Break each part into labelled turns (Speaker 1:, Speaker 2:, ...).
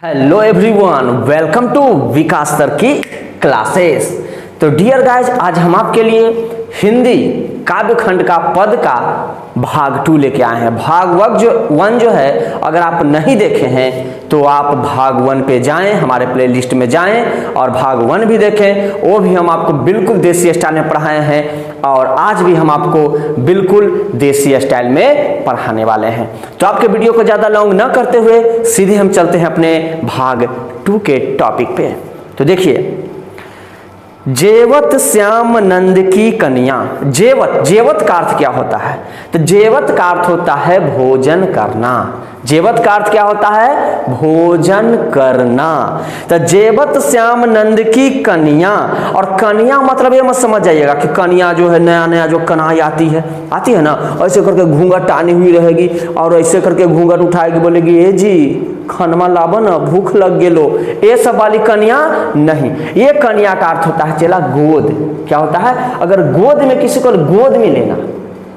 Speaker 1: Hello everyone, welcome to Vikas sir की classes. तो dear guys, आज हम आपके लिए हिंदी काव्य खंड का पद का भाग 2 लेके आए हैं। भाग 1 जो है, अगर आप नहीं देखे हैं तो आप भाग 1 पे जाएं, हमारे प्लेलिस्ट में जाएं और भाग 1 भी देखें। वो भी हम आपको बिल्कुल देसी स्टाइल में पढ़ाए हैं और आज भी हम आपको बिल्कुल देसी स्टाइल में पढ़ाने वाले हैं। तो आपके वीडियो को ज़्यादा लॉन्ग न करते हुए सीधे हम चलते हैं अपने भाग 2 के टॉपिक पे। तो देखिए, जेवत श्याम नंद की कन्या। जेवत का अर्थ क्या होता है? तो जेवत का अर्थ होता है भोजन करना। जेवत का अर्थ क्या होता है? भोजन करना। तो जेवत श्याम नंद की कन्या, और कन्या मतलब ये मत समझ जाइएगा कि कन्या जो है नया नया जो कन्हाई आती है ना, ऐसे करके घूंघट टानी हुई रहेगी और ऐसे करके घूंघट उठाएगी, बोलेगी ए जी खनमा लाबो ना, भूख लग गेलो। ये सब वाली कन्या नहीं। ये कन्या का अर्थ होता है चला गोद। क्या होता है? अगर गोद में किसी को गोद में लेना,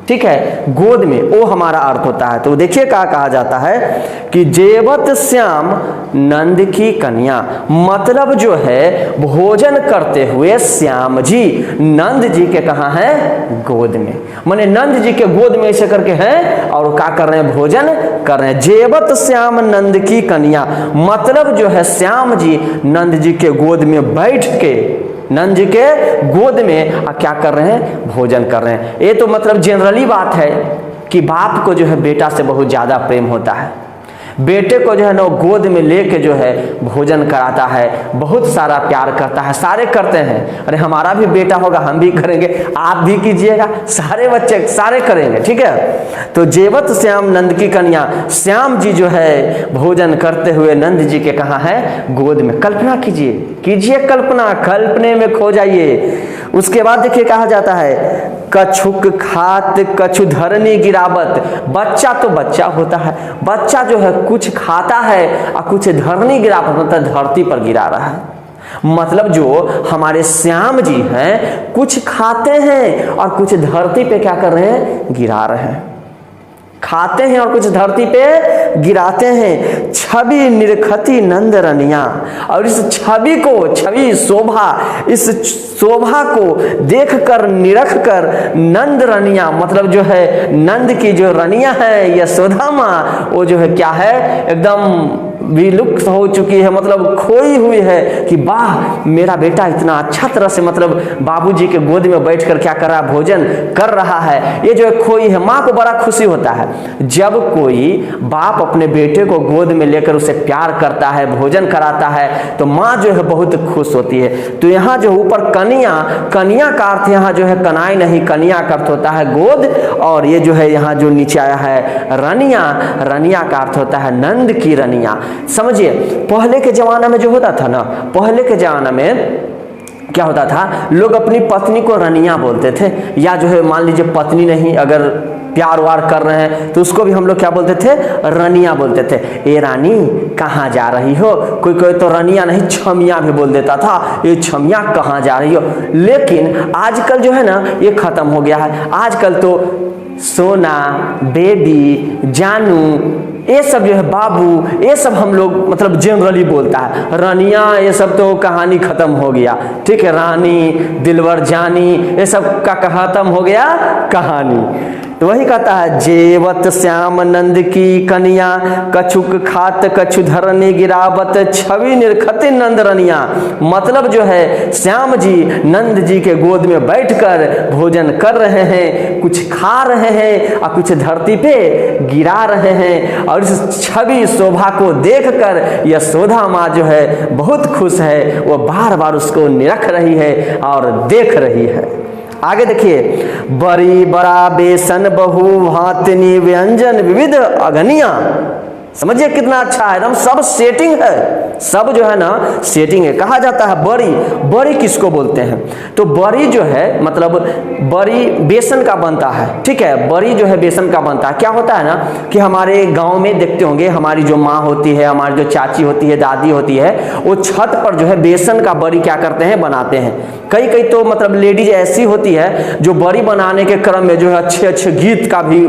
Speaker 1: ठीक है, गोद में, वो हमारा अर्थ होता है। तो देखिए क्या कहा जाता है कि जेवत श्याम नंद की कन्या, मतलब जो है भोजन करते हुए श्याम जी नंद जी के कहाँ हैं? गोद में। माने नंद जी के गोद में ऐसे करके हैं और क्या कर रहे हैं? भोजन कर रहे हैं। जेवत श्याम नंद की कन्या, मतलब जो है श्याम जी नंद जी के गोद में बैठ के, नंद जी के गोद में क्या कर रहे हैं? भोजन कर रहे हैं। ये तो मतलब जनरली बात है कि बाप को जो है बेटा से बहुत ज़्यादा प्रेम होता है। बेटे को जो है ना गोद में लेके जो है भोजन कराता है, बहुत सारा प्यार करता है, सारे करते हैं। अरे हमारा भी बेटा होगा, हम भी करेंगे, आप भी कीजिएगा, सारे बच्चे सारे करेंगे, ठीक है। तो जेवत श्याम नंद की कन्या, श्याम जी जो है भोजन करते हुए नंद जी के कहाँ है? गोद में। कल्पना कीजिए कल्पना, कल्पने में खो जाइए। उसके बाद देखिए कहा जाता है कछुक खात कछु धरनी गिरावत। बच्चा तो बच्चा होता है, बच्चा जो है कुछ खाता है और कुछ धरनी गिरावत, मतलब धरती पर गिरा रहा है। मतलब जो हमारे श्याम जी हैं कुछ खाते हैं और कुछ धरती पे क्या कर रहे हैं? गिरा रहे हैं। खाते हैं और कुछ धरती पे गिराते हैं। छवि निरखती नंद रनिया, और इस छवि को, छवि शोभा, इस शोभा को देखकर निरख कर नंद रनिया, मतलब जो है नंद की जो रनिया है यशोदा माँ, वो जो है क्या है? एकदम विलुप्त हो चुकी है, मतलब खोई हुई है कि वाह मेरा बेटा इतना अच्छा तरह से मतलब बाबूजी के गोद में बैठकर क्या कर रहा है? भोजन कर रहा है। ये जो है खोई है। माँ को बड़ा खुशी होता है जब कोई बाप अपने बेटे को गोद में लेकर उसे प्यार करता है, भोजन कराता है, तो माँ जो है बहुत खुश होती है। तो यहाँ जो ऊपर कन्या, कन्या का अर्थ यहाँ जो है कनाई नहीं, कन्या का अर्थ होता है गोद। और ये जो है यहाँ जो नीचे आया है रनिया, रनिया का अर्थ होता है नंद की रनिया। समझिए, पहले के जमाना में जो होता था ना, पहले के जमाना में क्या होता था, लोग अपनी पत्नी को रनिया बोलते थे, या जो है मान लीजिए पत्नी नहीं, अगर प्यार वार कर रहे हैं तो उसको भी हम लोग क्या बोलते थे? रनिया बोलते थे। ए रानी कहाँ जा रही हो? कोई कोई तो रनिया नहीं छमिया भी बोल देता था, ये छमिया कहाँ जा रही हो। लेकिन आजकल जो है ना ये खत्म हो गया है। आजकल तो सोना, बेबी, जानू, ये सब जो है बाबू, ये सब हम लोग मतलब जनरली बोलता है। रानिया ये सब तो कहानी खत्म हो गया, ठीक है। रानी, दिलवर, जानी, ये सब का खत्म हो गया कहानी। तो वही कहता है जेवत श्याम नंद की कन्या, कछुक खात कछु धरनी गिरावत, छवि निरखते नंद रनिया। मतलब जो है श्याम जी नंद जी के गोद में बैठकर भोजन कर रहे हैं, कुछ खा रहे हैं और कुछ धरती पे गिरा रहे हैं। और इस छवि शोभा को देखकर यशोदा माँ जो है बहुत खुश है, वो बार बार उसको निरख रही है और देख रही है। आगे देखिए, बड़ी बड़ा बेसन बहु भांतनी व्यंजन विविध अगनिया। समझिए कितना अच्छा है, एकदम सब सेटिंग है, सब जो है ना सेटिंग है। कहा जाता है बड़ी, बड़ी किसको बोलते हैं? तो बड़ी जो है मतलब बड़ी बेसन का बनता है, ठीक है। बड़ी जो है बेसन का बनता है। क्या होता है ना कि हमारे गांव में देखते होंगे, हमारी जो माँ होती है, हमारी जो चाची होती है, दादी होती है, वो छत पर जो है बेसन का बड़ी क्या करते हैं? बनाते हैं। कई तो मतलब लेडीज ऐसी होती है जो बड़ी बनाने के क्रम में जो है अच्छे अच्छे गीत का भी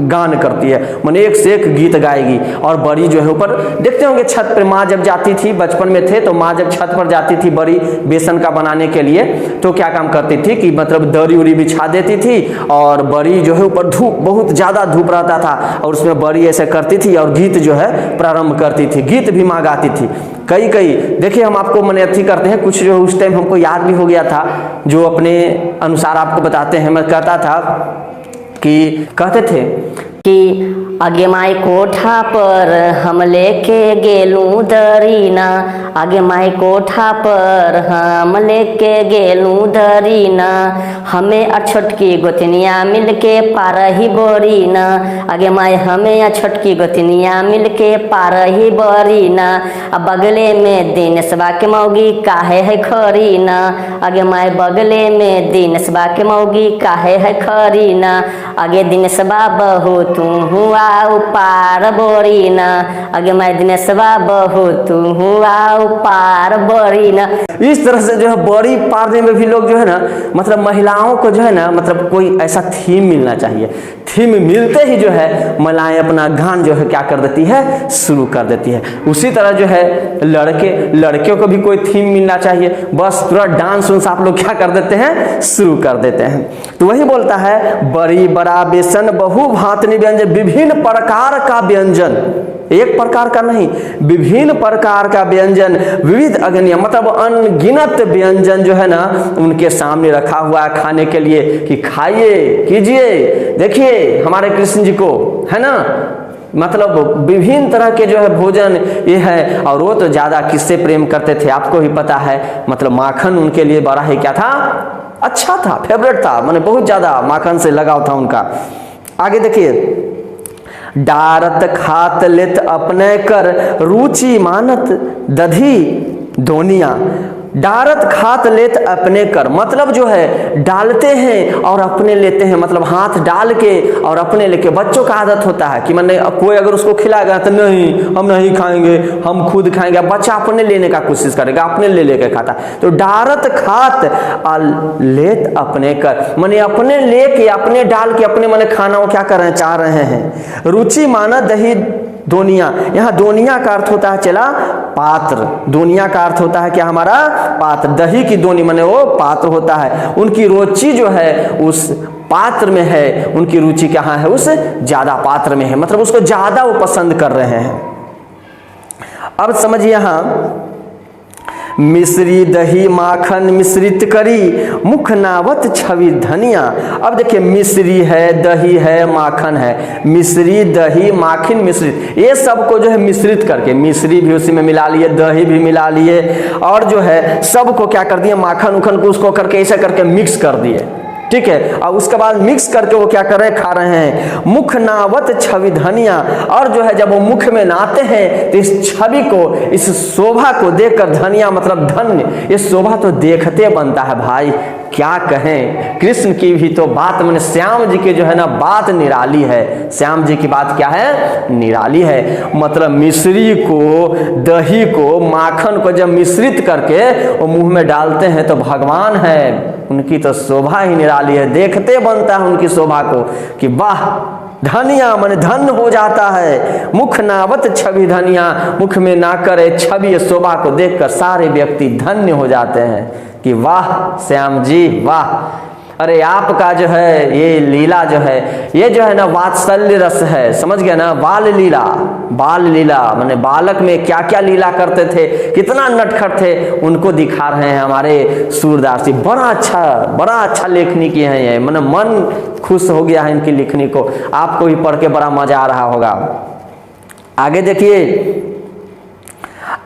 Speaker 1: गान करती है, माने एक से एक गीत गाएगी। और बड़ी जो है ऊपर देखते होंगे छत पर माँ जब जाती थी, बचपन में थे तो माँ जब छत पर जाती थी बड़ी बेसन का बनाने के लिए, तो क्या काम करती थी कि मतलब दरी उरी बिछा देती थी और बड़ी जो है ऊपर धूप, बहुत ज़्यादा धूप रहता था और उसमें बड़ी ऐसे करती थी और गीत जो है प्रारंभ करती थी, गीत भी माँ गाती थी। कई देखिए हम आपको मने अथी करते हैं, कुछ जो उस टाइम हमको याद भी हो गया था, जो अपने अनुसार आपको बताते हैं। मैं कहता था कि कहते थे
Speaker 2: कि आगे माई कोठा पर हम लेके गेलू दरीना, आगे माई कोठा पर हम लेके गेलू दरीना, हमें और छोटकी गोतनिया मिलके पारही बरीना, आगे माई हमें और छोटकी गोतनिया मिलके पारही बरीना, अब बगले में दिनेशबा के मौगी काहे है खरीना, आगे माई बगले में दिनेशबा के मौगी काहे है खरीना, आगे दिनेशबा बहू तू हुआ पार बोरीना, आगे मैं दिनेशबा बहू तू हुआ पार बोरीना।
Speaker 1: इस तरह से जो है बड़ी पारने में भी लोग जो है ना, मतलब महिलाओं को जो है ना, मतलब कोई ऐसा थीम मिलना चाहिए। थीम मिलते ही जो है महिलाएं अपना गान जो है क्या कर देती है, शुरू कर देती है। उसी तरह जो है लड़कियों को भी कोई थीम मिलना चाहिए, बस तुरंत डांस उन्स आप लोग क्या कर देते हैं, शुरू कर देते हैं। तो वही बोलता है बड़ी बड़ा बेसन बहु भांतनि व्यंजन, विभिन्न प्रकार का व्यंजन, एक प्रकार का नहीं, विभिन्न प्रकार का व्यंजन, विविध अग्नि, मतलब अनगिनत व्यंजन जो है ना उनके सामने रखा हुआ है खाने के लिए कि खाइए कीजिए। देखिए हमारे कृष्ण जी को है ना, मतलब विभिन्न तरह के जो है भोजन ये है। और वो तो ज्यादा किससे प्रेम करते थे आपको ही पता है, मतलब माखन उनके लिए बड़ा ही क्या था, अच्छा था, फेवरेट था, माने बहुत ज्यादा माखन से लगाव था उनका। आगे देखिए, डारत खात लेत अपने कर रुचि मानत दधी दोनिया, डारत खात लेत अपने कर, मतलब जो है डालते हैं और अपने लेते हैं, मतलब हाथ डाल के और अपने लेके। बच्चों का आदत होता है कि मैंने कोई अगर उसको खिलाएगा तो नहीं हम नहीं खाएंगे, हम खुद खाएंगे। बच्चा अपने लेने का कोशिश करेगा, अपने ले लेके खाता। तो डारत खात लेत अपने कर, मैंने अपने लेके अपने डाल के अपने मैंने खाना वो क्या कर रहे हैं, चाह रहे हैं। रुचि माना दही दोनिया, यहाँ दोनिया का अर्थ होता है चला पात्र, दोनिया का अर्थ होता है क्या हमारा पात्र, दही की दोनी माने वो पात्र होता है। उनकी रुचि जो है उस पात्र में है, उनकी रुचि कहाँ है, उस ज्यादा पात्र में है, मतलब उसको ज्यादा वो पसंद कर रहे हैं। अब समझिए यहाँ, मिश्री दही माखन मिश्रित करी मुख नावत छवि धनिया। अब देखिए मिश्री है, दही है, माखन है, मिश्री दही माखन मिश्रित, ये सबको जो है मिश्रित करके, मिश्री भी उसी में मिला लिए, दही भी मिला लिए और जो है सबको क्या कर दिए, माखन उखन को उसको करके ऐसा करके मिक्स कर दिए, ठीक है। और उसके बाद मिक्स करके वो क्या कर रहे हैं, खा रहे हैं। मुख नावत छवि धनिया, और जो है जब वो मुख में नाते हैं तो इस छवि को, इस शोभा को देखकर, धनिया मतलब धन्य, ये शोभा तो देखते बनता है भाई, क्या कहें। कृष्ण की भी तो बात, मैंने श्याम जी की जो है ना बात निराली है, श्याम जी की बात क्या है, निराली है। मतलब मिश्री को, दही को, माखन को जब मिश्रित करके वो मुंह में डालते हैं तो भगवान है, उनकी तो शोभा ही निराली है, देखते बनता है उनकी शोभा को कि वाह धनिया, मन धन्य हो जाता है। मुख नावत छवि धनिया, मुख में ना करे छवि शोभा को देखकर सारे व्यक्ति धन्य हो जाते हैं कि वाह श्याम जी वाह। अरे आपका जो है ये लीला जो है, ये जो है ना वात्सल्य रस है, समझ गए ना। बाल लीला, बाल लीला माने बालक में क्या क्या लीला करते थे, कितना नटखट थे, उनको दिखा रहे हैं हमारे सूरदास जी। बड़ा अच्छा लेखनी किए हैं ये, माने मन खुश हो गया है इनकी लिखनी को, आपको भी पढ़ के बड़ा मजा आ रहा होगा। आगे देखिए,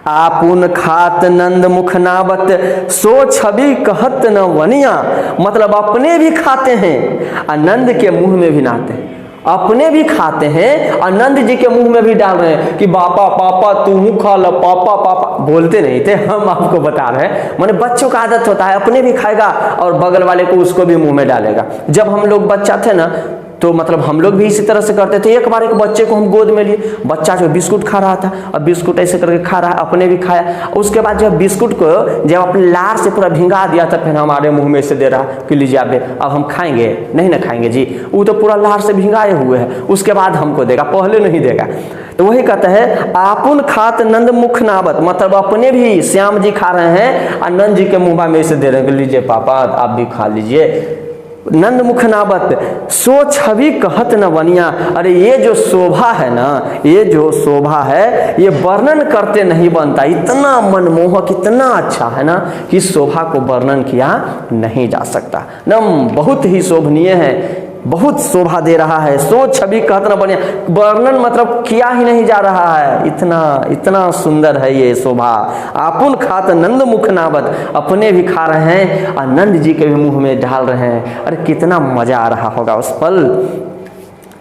Speaker 1: आपुन खात नंद मुख नावत सो छवि कहत न वनिया, मतलब अपने भी खाते हैं आनंद के मुंह में भी नाते हैं, अपने भी खाते हैं आनंद जी के मुंह में भी डाल रहे हैं कि पापा पापा तू खा लो, पापा पापा बोलते नहीं थे, हम आपको बता रहे हैं। माने बच्चों का आदत होता है, अपने भी खाएगा और बगल वाले को उसको भी मुंह में डालेगा। जब हम लोग बच्चा थे ना तो मतलब हम लोग भी इसी तरह से करते थे। एक बार एक बच्चे को हम गोद में लिए, बच्चा जो बिस्कुट खा रहा था और बिस्कुट ऐसे करके खा रहा है, अपने भी खाया। उसके बाद जब बिस्कुट को जब अपने लार से पूरा भिंगा दिया था, फिर हमारे मुंह में से दे रहा कि लीजिए आप, अब हम खाएंगे नहीं ना खाएंगे जी, वो तो पूरा लार से भिंगाए हुए है, उसके बाद हमको देगा, पहले नहीं देगा। तो वही कहता है आपुन खात नंद मुख नावत, मतलब अपने भी श्याम जी खा रहे हैं और नंद जी के मुंह में से दे रहे हैं, लीजिए पापा आप भी खा लीजिए। नंद मुख नावत सो छवि कहत न बनिया, अरे ये जो शोभा है ना, ये जो शोभा है ये वर्णन करते नहीं बनता, इतना मनमोहक इतना अच्छा है ना कि शोभा को वर्णन किया नहीं जा सकता। नम बहुत ही शोभनीय है, बहुत शोभा दे रहा है। सो छवि कहत न बनिया, वर्णन मतलब किया ही नहीं जा रहा है, इतना इतना सुंदर है ये शोभा। आपुन खात नंद मुख नावत, अपने भी खा रहे हैं और नंद जी के भी मुंह में डाल रहे हैं। अरे कितना मजा आ रहा होगा उस पल।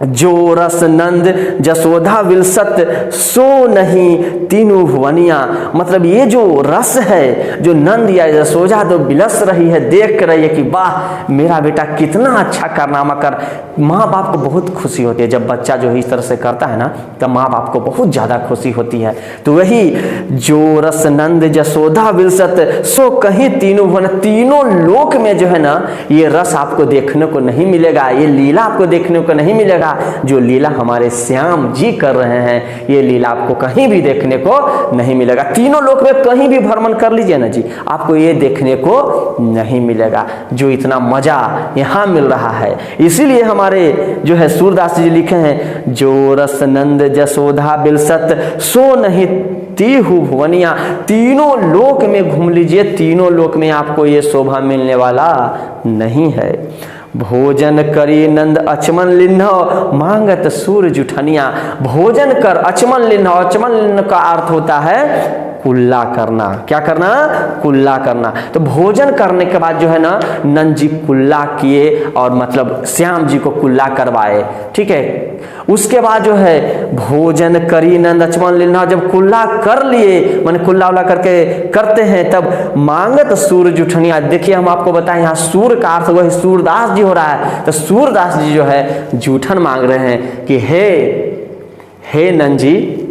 Speaker 1: जो रस नंद जसोधा विलसत सो नहीं तीनों भुवनिया, मतलब ये जो रस है जो नंद या जसोधा तो बिलस रही है, देख रही है कि वाह मेरा बेटा कितना अच्छा कारनामा कर। माँ बाप को बहुत खुशी होती है जब बच्चा जो इस तरह से करता है ना, तब माँ बाप को बहुत ज़्यादा खुशी होती है। तो वही जो रस नंद जसोधा विलसत सो कहीं तीनों भुवन, तीनों लोक में जो है ना ये रस आपको देखने को नहीं मिलेगा, ये लीला आपको देखने को नहीं मिलेगा। जो लीला हमारे श्याम जी कर रहे हैं, ये लीला आपको कहीं भी देखने को नहीं मिलेगा। तीनों लोक में कहीं भी भ्रमण कर लीजिए ना जी, आपको ये देखने को नहीं मिलेगा जो इतना मजा यहाँ मिल रहा है। इसीलिए हमारे जो है सूरदास जी लिखे हैं, जो रस नंद जसोधा बिलसत सो नहीं तीहु भुवनिया, तीनों लोक में घूम लीजिए, तीनों लोक में आपको ये शोभा मिलने वाला नहीं है। भोजन करी नंद अचमन लिन्ह मांगत सूर जुठनिया, भोजन कर अचमन लिन्ह, अचमन लिन्ह का अर्थ होता है कुल्ला करना। क्या करना? कुल्ला करना। तो भोजन करने के बाद जो है ना नंद जी कुल्ला किए और मतलब श्याम जी को कुल्ला करवाए, ठीक है। उसके बाद जो है भोजन करी नंद अचमन लिन्हा, जब कुल्ला कर लिए माने कुल्ला उल्ला करके करते हैं, तब मांगत सूर जुठनिया। देखिए हम आपको बताएं यहाँ सूर का अर्थ वही सूरदास जी हो रहा है। तो सूरदास जी जो है जूठन मांग रहे हैं कि हे नंद जी,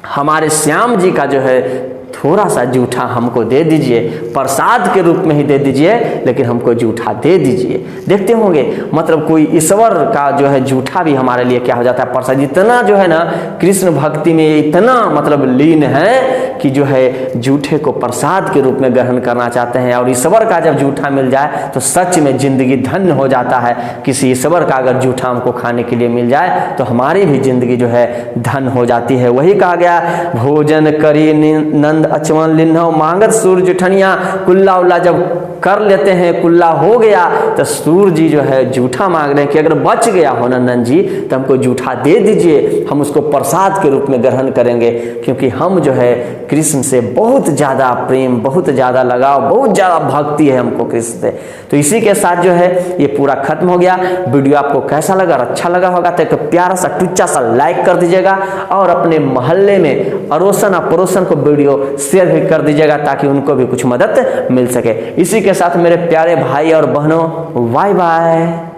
Speaker 1: हमारे श्याम जी का जो है थोड़ा सा जूठा हमको दे दीजिए, प्रसाद के रूप में ही दे दीजिए, लेकिन हमको जूठा दे दीजिए। देखते होंगे मतलब कोई ईश्वर का जो है जूठा भी हमारे लिए क्या हो जाता है, प्रसाद। इतना जो है ना कृष्ण भक्ति में इतना मतलब लीन है कि जो है जूठे को प्रसाद के रूप में ग्रहण करना चाहते हैं। और ईश्वर का जब जूठा मिल जाए तो सच में जिंदगी धन्य हो जाता है। किसी ईश्वर का अगर जूठा हमको खाने के लिए मिल जाए तो हमारी भी जिंदगी जो है धन्य हो जाती है। वही कहा गया भोजन करी नंद अचमन लिन्ह मांगत सूर जुठनिया, कुल्ला उल्ला जब कर लेते हैं, कुल्ला हो गया तो सूर जी जो है जूठा मांग रहे हैं कि अगर बच गया हो नंदन जी तो हमको जूठा दे दीजिए, हम उसको प्रसाद के रूप में ग्रहण करेंगे, क्योंकि हम जो है कृष्ण से बहुत ज़्यादा प्रेम, बहुत ज़्यादा लगाव, बहुत ज़्यादा भक्ति है हमको कृष्ण से। तो इसी के साथ जो है ये पूरा खत्म हो गया। वीडियो आपको कैसा लगा? अच्छा लगा होगा तो एक प्यारा सा टुच्चा सा लाइक कर दीजिएगा और अपने मोहल्ले में अड़ोसन और पड़ोसन को वीडियो शेयर भी कर दीजिएगा ताकि उनको भी कुछ मदद मिल सके। इसी के साथ मेरे प्यारे भाई और बहनों, बाय बाय।